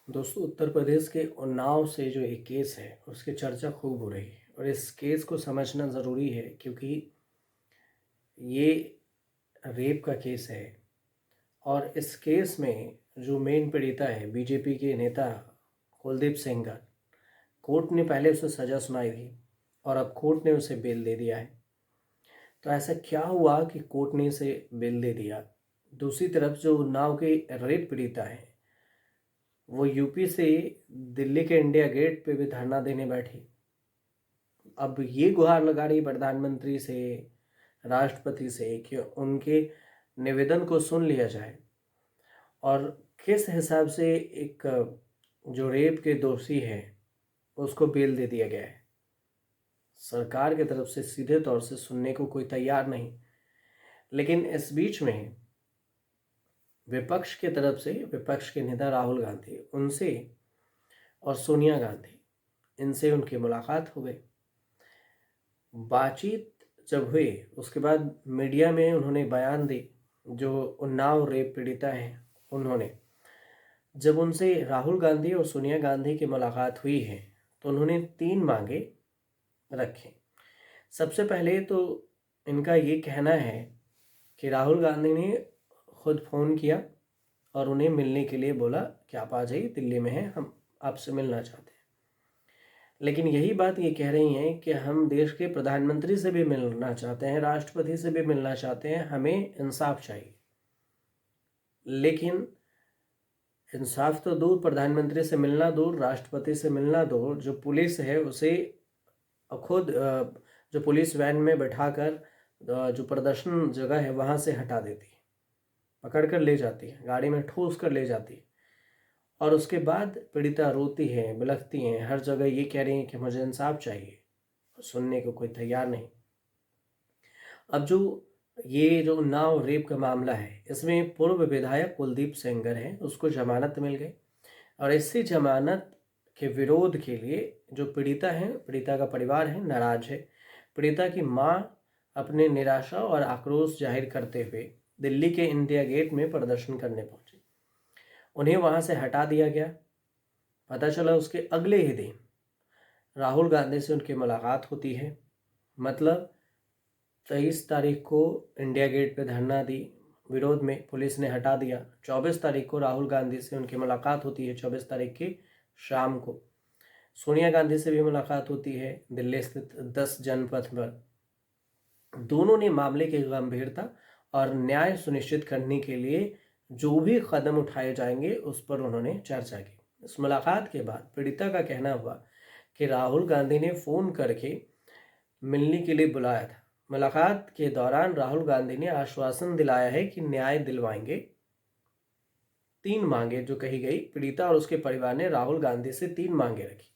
दोस्तों, उत्तर प्रदेश के उन्नाव से जो एक केस है उसकी चर्चा खूब हो रही है और इस केस को समझना ज़रूरी है क्योंकि ये रेप का केस है। और इस केस में जो मेन पीड़िता है बीजेपी के नेता कुलदीप सेंगर, कोर्ट ने पहले उसे सज़ा सुनाई थी और अब कोर्ट ने उसे बेल दे दिया है। तो ऐसा क्या हुआ कि कोर्ट ने इसे बेल दे दिया? दूसरी तरफ जो उन्नाव के रेप पीड़िता है वो यूपी से दिल्ली के इंडिया गेट पे भी धरना देने बैठी। अब ये गुहार लगा रही प्रधानमंत्री से, राष्ट्रपति से कि उनके निवेदन को सुन लिया जाए और किस हिसाब से एक जो रेप के दोषी है उसको बेल दे दिया गया है। सरकार की तरफ से सीधे तौर से सुनने को कोई तैयार नहीं, लेकिन इस बीच में विपक्ष की तरफ से विपक्ष के नेता राहुल गांधी उनसे और सोनिया गांधी इनसे उनकी मुलाकात हो गई। बातचीत जब हुई उसके बाद मीडिया में उन्होंने बयान दी। जो उन्नाव रेप पीड़िता हैं उन्होंने, जब उनसे राहुल गांधी और सोनिया गांधी की मुलाकात हुई है तो उन्होंने 3 मांगे रखे। सबसे पहले तो इनका ये कहना है कि राहुल गांधी ने खुद फ़ोन किया और उन्हें मिलने के लिए बोला कि आप आ जाइए, दिल्ली में हैं, हम आपसे मिलना चाहते हैं। लेकिन यही बात ये कह रही हैं कि हम देश के प्रधानमंत्री से भी मिलना चाहते हैं, राष्ट्रपति से भी मिलना चाहते हैं, हमें इंसाफ चाहिए। लेकिन इंसाफ तो दूर, प्रधानमंत्री से मिलना दूर, राष्ट्रपति से मिलना दूर, जो पुलिस है उसे खुद जो पुलिस वैन में बैठाकर जो प्रदर्शन जगह है वहाँ से हटा देती है, पकड़ कर ले जाती है, गाड़ी में ठूस कर ले जाती है। और उसके बाद पीड़िता रोती है, बिलखती हैं, हर जगह ये कह रही हैं कि मुझे इंसाफ चाहिए। सुनने को कोई तैयार नहीं। अब जो ये जो उन्नाव रेप का मामला है इसमें पूर्व विधायक कुलदीप सेंगर है, उसको जमानत मिल गई और इसी जमानत के विरोध के लिए जो पीड़िता है, पीड़िता का परिवार है, नाराज है। पीड़िता की माँ अपने निराशा और आक्रोश जाहिर करते हुए दिल्ली के इंडिया गेट में प्रदर्शन करने पहुंची। उन्हें वहां से हटा दिया गया। पता चला उसके अगले ही दिन राहुल गांधी से उनकी मुलाकात होती है। मतलब 23 तारीख को इंडिया गेट पे धरना दी, विरोध में पुलिस ने हटा दिया। 24 तारीख को राहुल गांधी से उनकी मुलाकात होती है, 24 तारीख की शाम को। सोनिया गांधी से भी मुलाकात होती है दिल्ली स्थित 10 जनपथ पर। दोनों ने मामले की गंभीरता और न्याय सुनिश्चित करने के लिए जो भी कदम उठाए जाएंगे उस पर उन्होंने चर्चा की। इस मुलाकात के बाद पीड़िता का कहना हुआ कि राहुल गांधी ने फ़ोन करके मिलने के लिए बुलाया था। मुलाकात के दौरान राहुल गांधी ने आश्वासन दिलाया है कि न्याय दिलवाएंगे। 3 मांगे जो कही गई, पीड़िता और उसके परिवार ने राहुल गांधी से 3 मांगे रखी।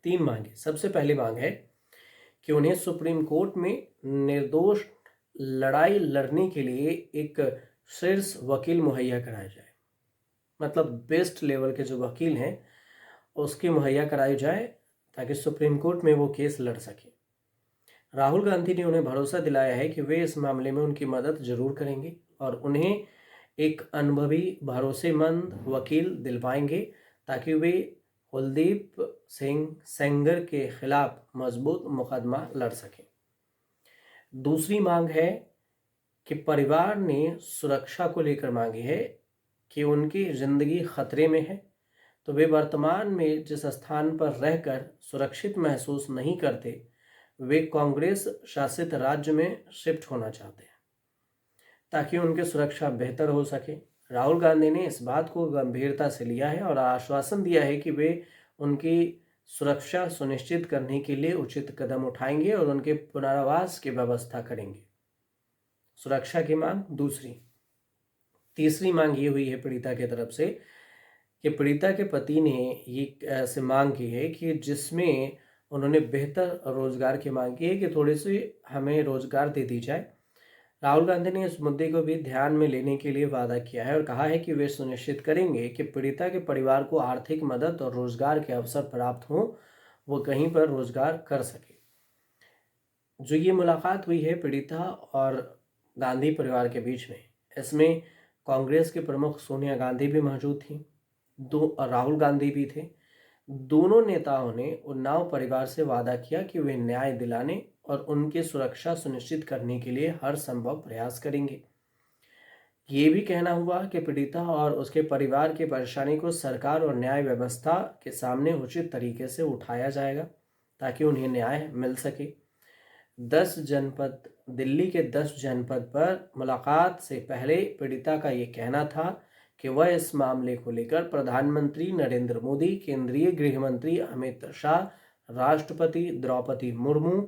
3 मांगे। सबसे पहली मांग है कि उन्हें सुप्रीम कोर्ट में निर्दोष लड़ाई लड़ने के लिए एक शीर्ष वकील मुहैया कराया जाए। मतलब बेस्ट लेवल के जो वकील हैं उसकी मुहैया कराई जाए ताकि सुप्रीम कोर्ट में वो केस लड़ सके। राहुल गांधी ने उन्हें भरोसा दिलाया है कि वे इस मामले में उनकी मदद जरूर करेंगे और उन्हें एक अनुभवी भरोसेमंद वकील दिलवाएंगे ताकि वे कुलदीप सिंह सेंगर के खिलाफ मजबूत मुकदमा लड़ सकें। दूसरी मांग है कि परिवार ने सुरक्षा को लेकर मांगी है कि उनकी जिंदगी खतरे में है, तो वे वर्तमान में जिस स्थान पर रहकर सुरक्षित महसूस नहीं करते, वे कांग्रेस शासित राज्य में शिफ्ट होना चाहते हैं ताकि उनकी सुरक्षा बेहतर हो सके। राहुल गांधी ने इस बात को गंभीरता से लिया है और आश्वासन दिया है कि वे उनकी सुरक्षा सुनिश्चित करने के लिए उचित कदम उठाएंगे और उनके पुनर्वास की व्यवस्था करेंगे। सुरक्षा की मांग दूसरी। तीसरी मांग ये हुई है पीड़िता की तरफ से कि पीड़िता के पति ने ये ऐसे मांग की है कि जिसमें उन्होंने बेहतर रोजगार की मांग की है कि थोड़ी सी हमें रोजगार दे दी जाए। राहुल गांधी ने इस मुद्दे को भी ध्यान में लेने के लिए वादा किया है और कहा है कि वे सुनिश्चित करेंगे कि पीड़िता के परिवार को आर्थिक मदद और रोजगार के अवसर प्राप्त हों, वो कहीं पर रोजगार कर सके। जो ये मुलाकात हुई है पीड़िता और गांधी परिवार के बीच में, इसमें कांग्रेस के प्रमुख सोनिया गांधी भी मौजूद थी, राहुल गांधी भी थे। दोनों नेताओं ने उन्नाव परिवार से वादा किया कि वे न्याय दिलाने और उनकी सुरक्षा सुनिश्चित करने के लिए हर संभव प्रयास करेंगे। ये भी कहना हुआ कि पीड़िता और उसके परिवार की परेशानी को सरकार और न्याय व्यवस्था के सामने उचित तरीके से उठाया जाएगा ताकि उन्हें न्याय मिल सके। 10 जनपद दिल्ली के 10 जनपद पर मुलाकात से पहले पीड़िता का ये कहना था कि वह इस मामले को लेकर प्रधानमंत्री नरेंद्र मोदी, केंद्रीय गृह मंत्री अमित शाह, राष्ट्रपति द्रौपदी मुर्मू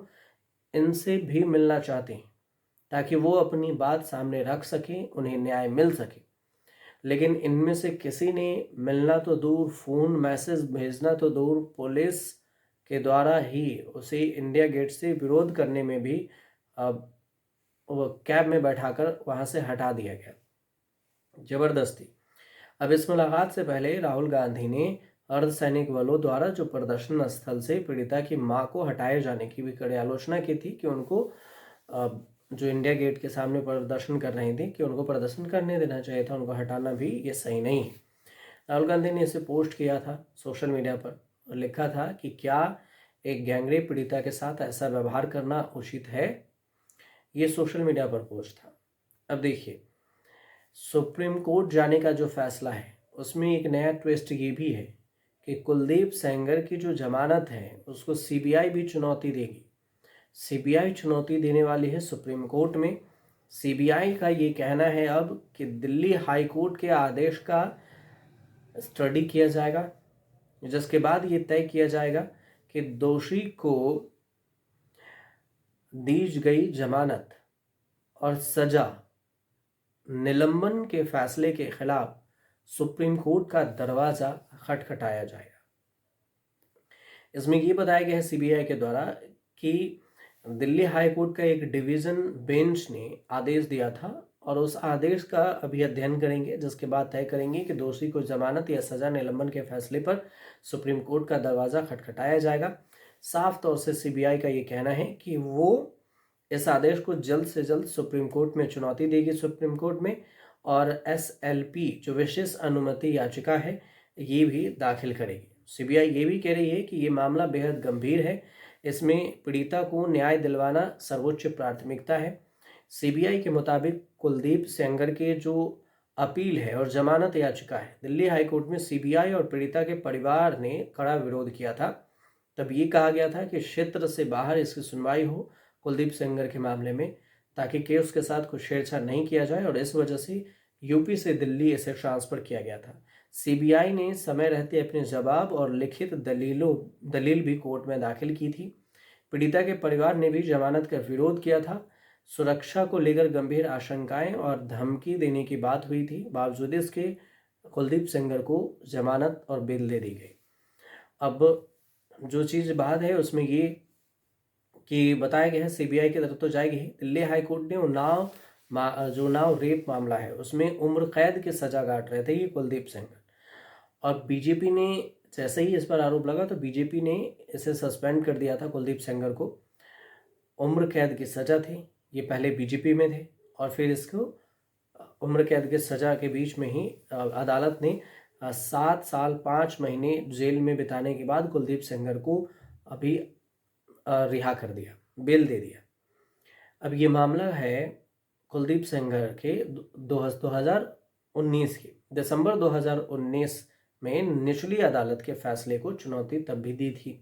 इनसे भी मिलना चाहते हैं ताकि वो अपनी बात सामने रख सकें, उन्हें न्याय मिल सके। लेकिन इनमें से किसी ने मिलना तो दूर, फ़ोन मैसेज भेजना तो दूर, पुलिस के द्वारा ही उसे इंडिया गेट से विरोध करने में भी वो कैब में बैठाकर वहाँ से हटा दिया गया ज़बरदस्ती। अब इस मुलाकात से पहले राहुल गांधी ने अर्धसैनिक बलों द्वारा जो प्रदर्शन स्थल से पीड़िता की मां को हटाए जाने की भी कड़ी आलोचना की थी कि उनको जो इंडिया गेट के सामने प्रदर्शन कर रहे थे कि उनको प्रदर्शन करने देना चाहिए था, उनको हटाना भी ये सही नहीं है। राहुल गांधी ने इसे पोस्ट किया था सोशल मीडिया पर और लिखा था कि क्या एक गैंगरेप पीड़िता के साथ ऐसा व्यवहार करना उचित है। ये सोशल मीडिया पर पोस्ट था। अब देखिए, सुप्रीम कोर्ट जाने का जो फैसला है उसमें एक नया ट्विस्ट ये भी है कि कुलदीप सेंगर की जो जमानत है उसको सीबीआई भी चुनौती देगी। सीबीआई चुनौती देने वाली है सुप्रीम कोर्ट में। सीबीआई का ये कहना है अब कि दिल्ली हाई कोर्ट के आदेश का स्टडी किया जाएगा, जिसके बाद ये तय किया जाएगा कि दोषी को दी गई जमानत और सजा निलंबन के फैसले के खिलाफ सुप्रीम कोर्ट का दरवाजा खटखटाया जाएगा। इसमें ये बताया गया है सीबीआई के द्वारा कि दिल्ली हाई कोर्ट का एक डिवीजन बेंच ने आदेश दिया था और उस आदेश का अभी अध्ययन करेंगे, जिसके बाद तय करेंगे कि दोषी को जमानत या सजा निलंबन के फैसले पर सुप्रीम कोर्ट का दरवाजा खटखटाया जाएगा। साफ तौर से सीबीआई का ये कहना है कि वो इस आदेश को जल्द से जल्द सुप्रीम कोर्ट में चुनौती देगी सुप्रीम कोर्ट में, और एसएलपी जो विशेष अनुमति याचिका है ये भी दाखिल करेगी। सीबीआई ये भी कह रही है कि ये मामला बेहद गंभीर है, इसमें पीड़िता को न्याय दिलवाना सर्वोच्च प्राथमिकता है। सीबीआई के मुताबिक कुलदीप सेंगर के जो अपील है और जमानत याचिका है दिल्ली हाईकोर्ट में सीबीआई और पीड़िता के परिवार ने कड़ा विरोध किया था। तब ये कहा गया था कि क्षेत्र से बाहर इसकी सुनवाई हो कुलदीप सेंगर के मामले में, ताकि केस के साथ कुछ छेड़छाड़ नहीं किया जाए, और इस वजह से यूपी से दिल्ली इसे ट्रांसफ़र किया गया था। सीबीआई ने समय रहते अपने जवाब और लिखित दलील भी कोर्ट में दाखिल की थी। पीड़िता के परिवार ने भी जमानत का विरोध किया था। सुरक्षा को लेकर गंभीर आशंकाएं और धमकी देने की बात हुई थी, बावजूद इसके कुलदीप सेंगर को जमानत और बेल दे दी गई। अब जो चीज़ बात है उसमें ये कि बताया गया है सीबीआई की तरफ तो जाएगी ही। दिल्ली हाई कोर्ट ने उन्नाव रेप मामला है उसमें उम्र कैद की सजा काट रहे थे ये कुलदीप सेंगर, और बीजेपी ने जैसे ही इस पर आरोप लगा तो बीजेपी ने इसे सस्पेंड कर दिया था। कुलदीप सेंगर को उम्र कैद की सजा थी, ये पहले बीजेपी में थे और फिर इसको उम्र कैद की सजा के बीच में ही अदालत ने 7 साल 5 महीने जेल में बिताने के बाद कुलदीप सेंगर को अभी रिहा कर दिया, बेल दे दिया। अब ये मामला है कुलदीप सेंगर के 2019 की दिसंबर 2019 में निचली अदालत के फैसले को चुनौती तब भी दी थी।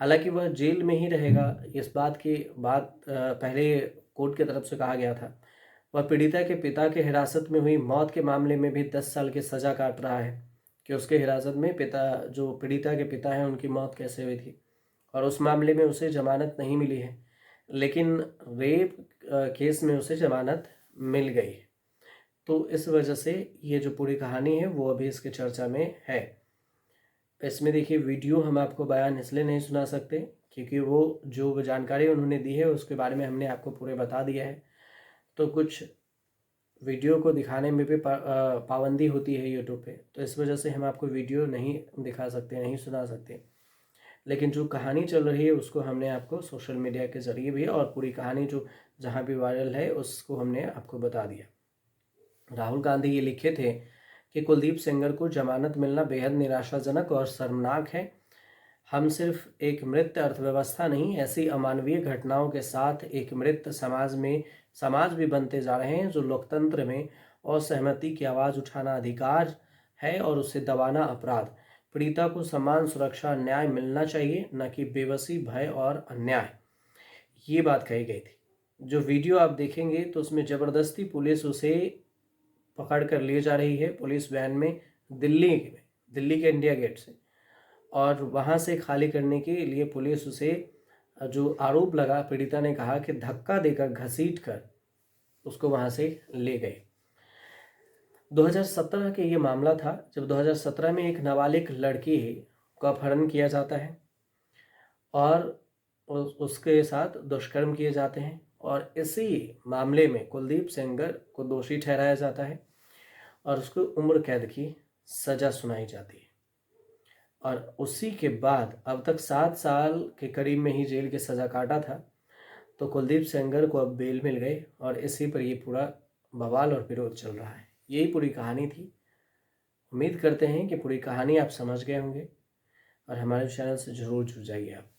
हालांकि वह जेल में ही रहेगा, इस बात की पहले कोर्ट की तरफ से कहा गया था। वह पीड़िता के पिता के हिरासत में हुई मौत के मामले में भी 10 साल की सज़ा काट रहा है कि उसके हिरासत में जो पीड़िता के पिता हैं उनकी मौत कैसे हुई थी, और उस मामले में उसे जमानत नहीं मिली है, लेकिन रेप केस में उसे जमानत मिल गई है। तो इस वजह से ये जो पूरी कहानी है वो अभी इसके चर्चा में है। इसमें देखिए वीडियो हम आपको बयान इसलिए नहीं सुना सकते क्योंकि वो जो जानकारी उन्होंने दी है उसके बारे में हमने आपको पूरे बता दिया है, तो कुछ वीडियो को दिखाने में भी पाबंदी होती है यूट्यूब पे, तो इस वजह से हम आपको वीडियो नहीं दिखा सकते, नहीं सुना सकते। लेकिन जो कहानी चल रही है उसको हमने आपको सोशल मीडिया के ज़रिए भी और पूरी कहानी जो जहाँ भी वायरल है उसको हमने आपको बता दिया। राहुल गांधी ये लिखे थे कि कुलदीप सेंगर को जमानत मिलना बेहद निराशाजनक और शर्मनाक है। हम सिर्फ एक मृत अर्थव्यवस्था नहीं, ऐसी अमानवीय घटनाओं के साथ एक मृत समाज भी बनते जा रहे हैं, जो लोकतंत्र में असहमति की आवाज़ उठाना अधिकार है और उसे दबाना अपराध। पीड़िता को सम्मान, सुरक्षा, न्याय मिलना चाहिए, न कि बेबसी, भय और अन्याय। ये बात कही गई थी। जो वीडियो आप देखेंगे तो उसमें ज़बरदस्ती पुलिस उसे पकड़ कर ले जा रही है पुलिस वैन में, दिल्ली के इंडिया गेट से, और वहाँ से खाली करने के लिए पुलिस उसे, जो आरोप लगा, पीड़िता ने कहा कि धक्का देकर, घसीट कर उसको वहाँ से ले गए। 2017 के ये मामला था, जब 2017 में एक नाबालिग लड़की का अपहरण किया जाता है और उसके साथ दुष्कर्म किए जाते हैं, और इसी मामले में कुलदीप सेंगर को दोषी ठहराया जाता है और उसको उम्र कैद की सज़ा सुनाई जाती है। और उसी के बाद अब तक 7 साल के करीब में ही जेल की सज़ा काटा था, तो कुलदीप सेंगर को अब बेल मिल गई और इसी पर ये पूरा बवाल और विरोध चल रहा है। यही पूरी कहानी थी। उम्मीद करते हैं कि पूरी कहानी आप समझ गए होंगे और हमारे चैनल से ज़रूर जुड़ जाइए आप।